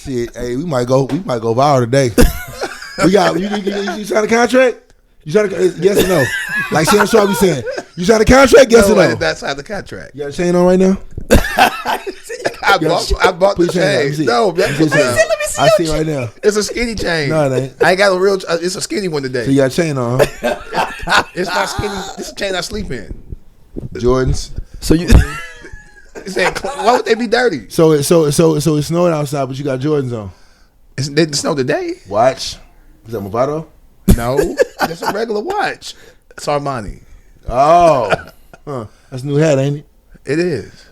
Shit, hey, we might go viral today. We got you signed a contract? You signed yes or no? Like Sam Shaw be saying, you signed a contract? Yes or no? That's how the contract. You got a chain on right now? I bought the chain. No, let me see. I see right now. It's a skinny chain. No, it ain't. I ain't got a real. It's a skinny one today. So you got a chain on? Huh? It's my skinny. This is a chain I sleep in. Jordans. So you. Why would they be dirty? So it's snowing outside, but you got Jordans on. It didn't snow today. Watch. Is that Movado? No, it's a regular watch. It's Armani. Oh, that's a new hat, ain't it? It is.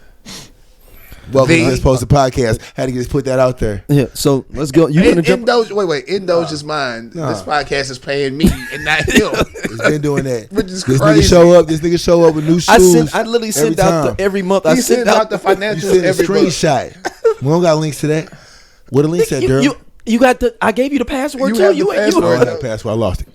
Welcome to Just Posted podcast. Had to just put that out there. Yeah. So let's go. You gonna jump? Wait. Indulge mine. This podcast is paying me and not him. It's been doing that. Which is this crazy. Nigga show up with new shoes. I literally send out every month. I send out the financials every screenshot. We don't got links to that. What the links at, Durham? You got the. I gave you the password too. I had the password. I lost it.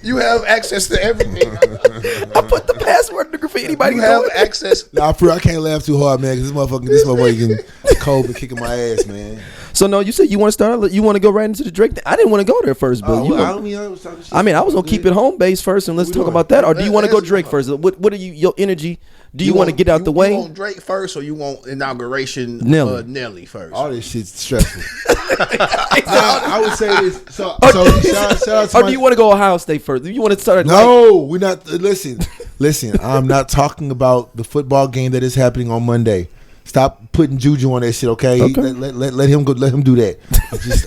You have access to everything. I put the password in for anybody. You have access. Nah, I can't laugh too hard, man, because this motherfucker getting cold and kicking my ass, man. So no, you said you want to start. You want to go right into the Drake thing. I didn't want to go there first, but I was gonna keep it home base first, and let's talk about that. Or do you want to go Drake first? What are your energy? Do you want to get out the way? You want Drake first, or you want inauguration Nelly first? All this shit's stressful. I would say this. So shout out to do you want to go Ohio State first? Do you want to start? No, we're not. Listen. I'm not talking about the football game that is happening on Monday. Stop putting juju on that shit, okay? Let him go. Let him do that. It's just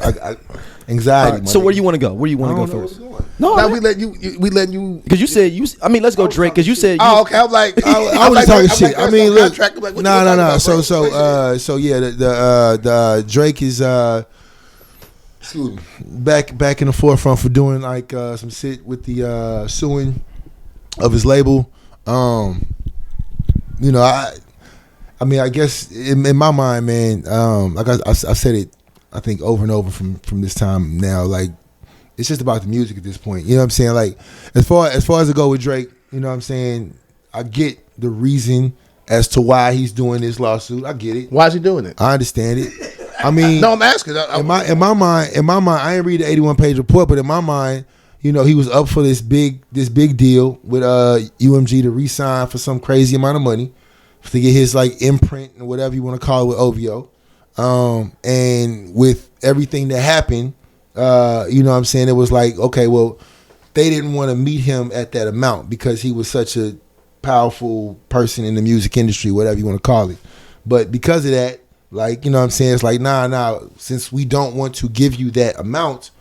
anxiety. Right, so where do you want to go? Where do you want to go first? No, we let you. Because you said you. I mean, let's go Drake. Because you said. Okay. I'm like. I was talking shit. I mean, look. No. So yeah, the Drake is back in the forefront for doing like some shit with the suing of his label. I mean, I guess in my mind, man, like I've said it, I think over and over from this time now, like it's just about the music at this point. You know what I'm saying? Like as far as it go with Drake, you know what I'm saying? I get the reason as to why he's doing this lawsuit. I get it. Why is he doing it? I understand it. I mean, no, I'm asking. In my mind, I ain't read the 81-page report, but in my mind, you know, he was up for this big deal with UMG to re-sign for some crazy amount of money to get his like imprint or whatever you want to call it with OVO. And with everything that happened, you know what I'm saying, it was like, okay, well, they didn't want to meet him at that amount because he was such a powerful person in the music industry, whatever you want to call it. But because of that, like, you know what I'm saying, it's like, nah, since we don't want to give you that amount,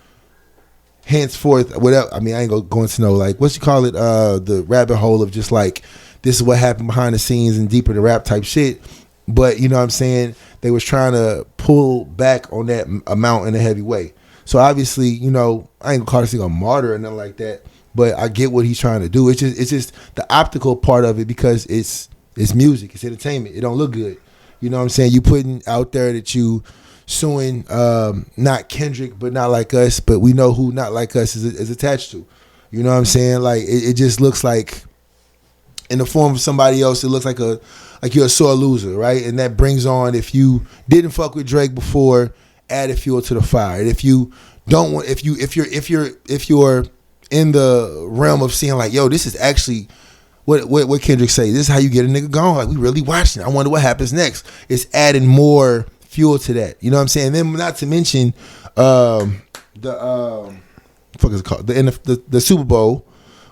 henceforth, whatever, I mean, I ain't going to know, like, what you call it, the rabbit hole of just like, this is what happened behind the scenes and deeper the rap type shit. But, you know what I'm saying, they was trying to pull back on that amount in a heavy way. So obviously, you know, I ain't gonna call this thing a martyr or nothing like that, but I get what he's trying to do. It's just the optical part of it because it's music, it's entertainment. It don't look good. You know what I'm saying? You putting out there that you suing not Kendrick, but Not Like Us, but we know who Not Like Us is attached to. You know what I'm saying? Like it just looks like in the form of somebody else, it looks like you're a sore loser, right? And that brings on, if you didn't fuck with Drake before, added fuel to the fire. And if you don't want, if you're in the realm of seeing like, yo, this is actually what Kendrick say. This is how you get a nigga going. Like, we really watching. I wonder what happens next. It's adding more fuel to that. You know what I'm saying? Then not to mention fuck is it called? The Super Bowl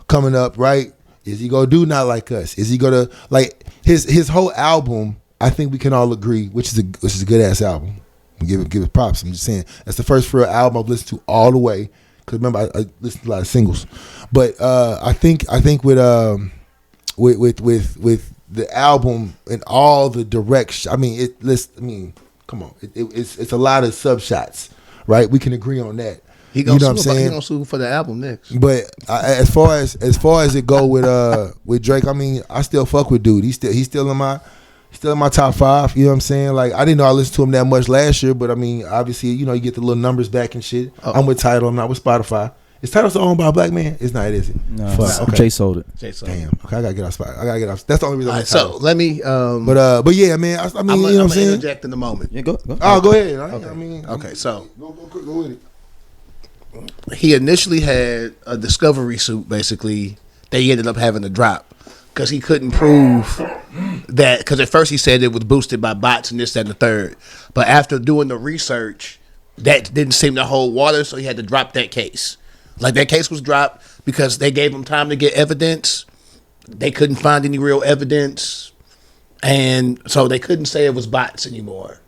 coming up, right? Is he gonna do Not Like Us? Is he gonna like his whole album? I think we can all agree, which is a good ass album. Give it props. I'm just saying that's the first real album I've listened to all the way. Because remember, I listened to a lot of singles, but I think with the album and all the direction. I mean, come on, it's a lot of sub shots, right? We can agree on that. He gonna sue for the album next. But as far as it go with Drake, I mean, I still fuck with dude. He's still in my top 5. You know what I'm saying? Like, I didn't know I listened to him that much last year, but I mean, obviously, you know, you get the little numbers back and shit. I'm with Tidal. I'm not with Spotify. Is Tidal still owned by a black man? It's not. It isn't. No, Okay. Jay sold it. Damn. Okay, I gotta get off spot. I gotta get off. That's the only reason. Right, so let me. But yeah, man. I mean, you know what I'm saying. Interject in a moment. Yeah, go. Oh, go ahead. Okay. I mean, okay. So go with it. he initially had a discovery suit. Basically, that he ended up having to drop because he couldn't prove that. Because at first he said it was boosted by bots and this, that, and the third. But after doing the research, that didn't seem to hold water, so he had to drop that case. Like, that case was dropped because they gave him time to get evidence. They couldn't find any real evidence. And so they couldn't say it was bots anymore.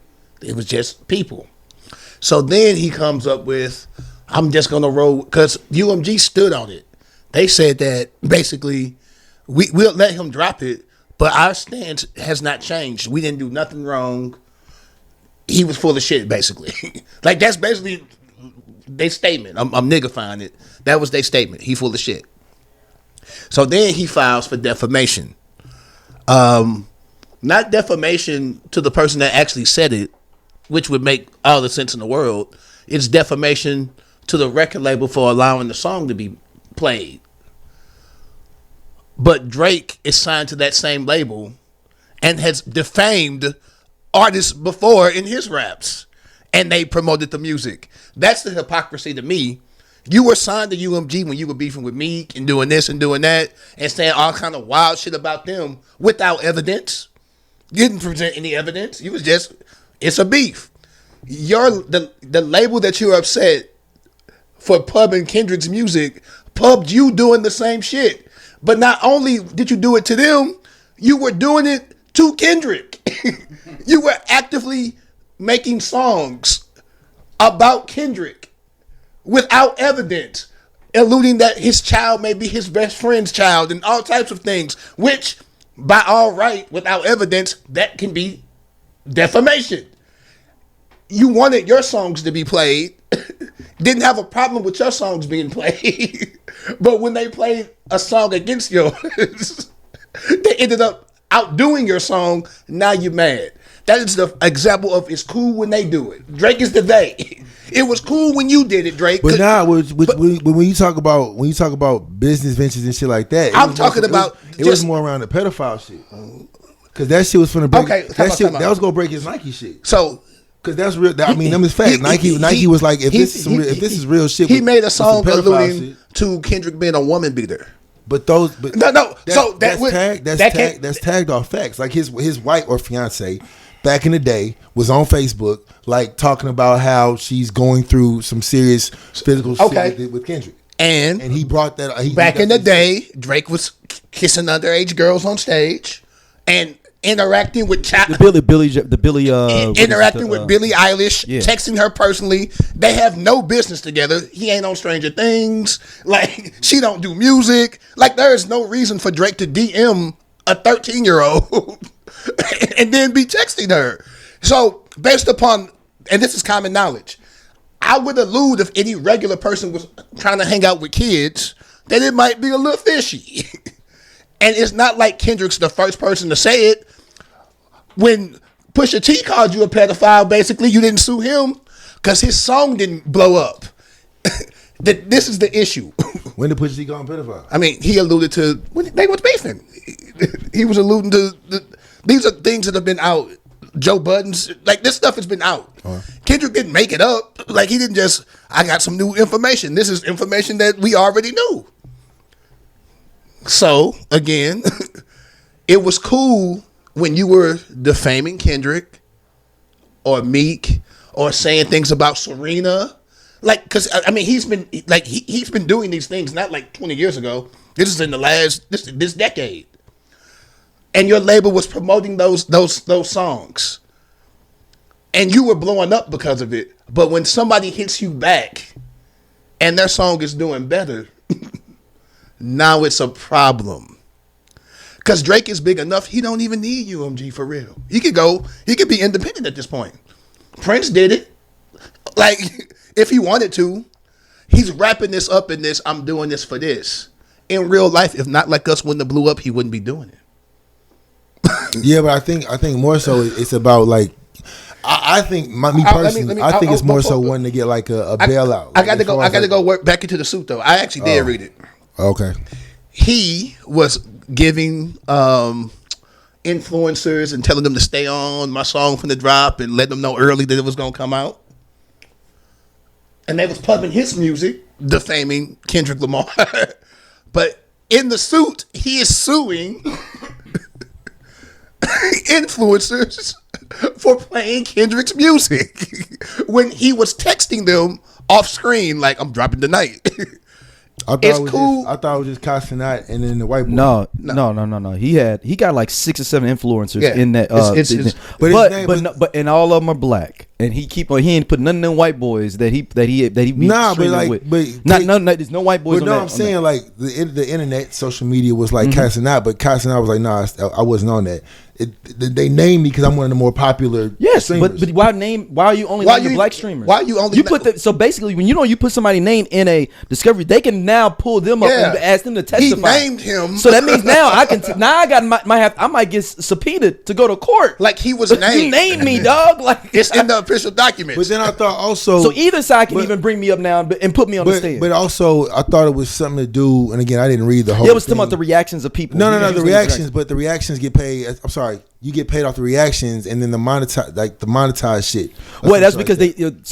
It was just people. So then he comes up with, I'm just going to roll, because UMG stood on it. They said that basically we'll let him drop it, but our stance has not changed. We didn't do nothing wrong. He was full of shit, basically. Like, that's basically their statement. I'm niggifying it. That was their statement. He full of shit. So then he files for defamation. Not defamation to the person that actually said it, which would make all the sense in the world. It's defamation to the record label for allowing the song to be played. But Drake is signed to that same label and has defamed artists before in his raps, and they promoted the music. That's the hypocrisy to me. You were signed to UMG when you were beefing with Meek and doing this and doing that and saying all kind of wild shit about them without evidence. You didn't present any evidence. You was just, it's a beef. The label that you're upset for pubbing Kendrick's music pubbed you doing the same shit. But not only did you do it to them, you were doing it to Kendrick. You were actively making songs about Kendrick without evidence, alluding that his child may be his best friend's child and all types of things, which by all right, without evidence, that can be defamation. You wanted your songs to be played, didn't have a problem with your songs being played, but when they played a song against yours, they ended up outdoing your song. Now you're mad. That is the example of it's cool when they do it. Drake is the they. It was cool when you did it, Drake. But now, when you talk about business ventures and shit like that, I'm talking about it was more around the pedophile shit. Because that shit was finna break. Okay, that was gonna break his Nike shit. So, because that's real. I mean, them is facts. Nike was like, if this is real shit. He made a song alluding to Kendrick being a woman beater. But no. So that's tagged off facts. Like his wife or fiance back in the day was on Facebook, like talking about how she's going through some serious physical shit with Kendrick. And he brought that. Back in the day, Drake was kissing underage girls on stage and interacting with Billie Eilish, texting her personally. They have no business together. He ain't on Stranger Things. Like, she don't do music. Like, there is no reason for Drake to DM a 13-year-old and then be texting her. So, based upon, and this is common knowledge, I would allude if any regular person was trying to hang out with kids that it might be a little fishy. And it's not like Kendrick's the first person to say it. When Pusha T called you a pedophile, basically, you didn't sue him because his song didn't blow up. This is the issue. When did Pusha T call him pedophile? I mean, he alluded to when they was beefing. He was alluding to these are things that have been out. Joe Budden's, like, this stuff has been out. Kendrick didn't make it up. Like, he didn't just, I got some new information. This is information that we already knew. So, again, it was cool when you were defaming Kendrick or Meek or saying things about Serena. Like, because, I mean, he's been doing these things not like 20 years ago. This is in the last, this decade. And your label was promoting those songs. And you were blowing up because of it. But when somebody hits you back and their song is doing better, now it's a problem. Because Drake is big enough, he don't even need UMG for real. He could be independent at this point. Prince did it. Like, if he wanted to, he's wrapping this up in this, I'm doing this for this. In real life, if not like us, wouldn't have blew up, he wouldn't be doing it. Yeah, but I think more so it's about, like, I think me personally, I think it's more so wanting to get like a bailout. I got to go. I got to go work back into the suit though. I actually did read it. Okay. He was giving influencers and telling them to stay on my song from the drop and letting them know early that it was gonna come out. And they was pumping his music, defaming Kendrick Lamar. But in the suit, he is suing influencers for playing Kendrick's music when he was texting them off screen like, I'm dropping tonight. I thought it's cool. I thought it was just Castanat and then the white boy. No. He got like 6 or 7 influencers in that. But and all of them are black. And he ain't put none of them white boys that he be streaming with. There's no white boys. But I'm saying like the internet, social media was like Castanat, but Castanat was like, nah, I wasn't on that. They named me because I'm one of the more popular. Yes, streamers. but why are you only naming the black streamers? Why you only so basically when you put somebody's name in a discovery, they can now pull them up and ask them to testify. He named him, so that means now I might get subpoenaed to go to court. Like he was named. You named me, dog. Like it's in the official documents. But then I thought also, so either side can even bring me up now and put me on the stand. But also I thought it was something to do. And again, I didn't read the whole. It was talking about the reactions of people. No, the reactions. But the reactions get paid. I'm sorry. You get paid off the reactions, and then the monetized shit. Well, that's because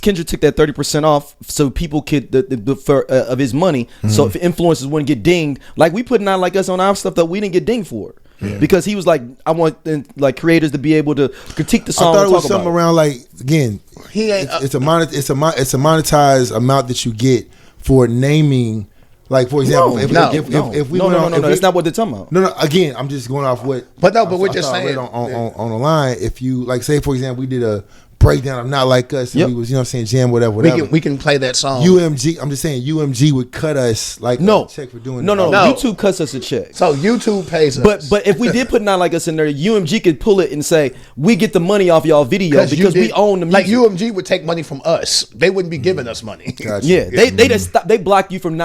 Kendrick took that 30% off, so people could of his money. So if influencers wouldn't get dinged, like we putting out like us on our stuff that we didn't get dinged for, because he was like, I want like creators to be able to critique the song. I thought it was something around like again, it's a monetized amount that you get for naming. Like for example, if we that's not what they're talking about. No. Again, I'm just going off what. But we're just saying on the line. If you like, say for example, we did a breakdown of Not Like Us, and we was jam whatever. We can play that song. UMG. I'm just saying UMG would cut us like a check for doing no. YouTube cuts us a check. So YouTube pays us. But if we did put Not Like Us in there, UMG could pull it and say we get the money off y'all video because we own the music. Like UMG would take money from us. They wouldn't be giving us money. Gotcha. Yeah, they just stop. They block you from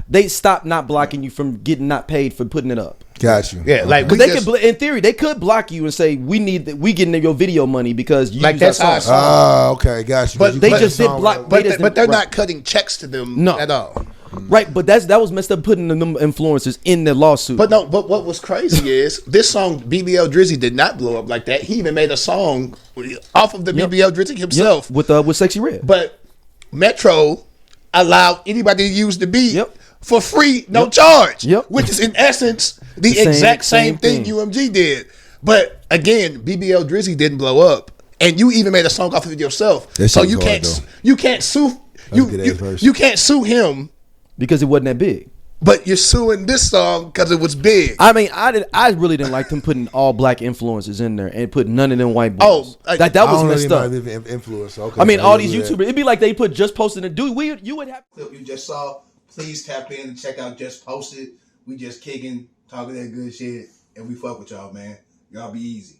they stop not blocking you from getting not paid for putting it up. Got you. Yeah, like in theory, they could block you and say we getting your video money because you use that's our song. Oh, okay, got you. But they just did block. But they're not cutting checks to them at all. Right, but that was messed up putting them influencers in the lawsuit. But what was crazy is this song BBL Drizzy did not blow up like that. He even made a song off of the BBL Drizzy himself with Sexy Red. But Metro allowed anybody to use the beat for free, no charge. Which is in essence the exact same thing UMG did. But again, BBL Drizzy didn't blow up, and you even made a song off of it yourself. So you can't sue you can't sue him because it wasn't that big. But you're suing this song because it was big. I mean, I really didn't like them putting all black influencers in there and put none of them white boys. That was messed up. Okay, I mean, all these YouTubers, it'd be like they put Just Posted and you would have clip you just saw. Please tap in and check out Just Posted. We just kicking, talking that good shit, and we fuck with y'all, man. Y'all be easy.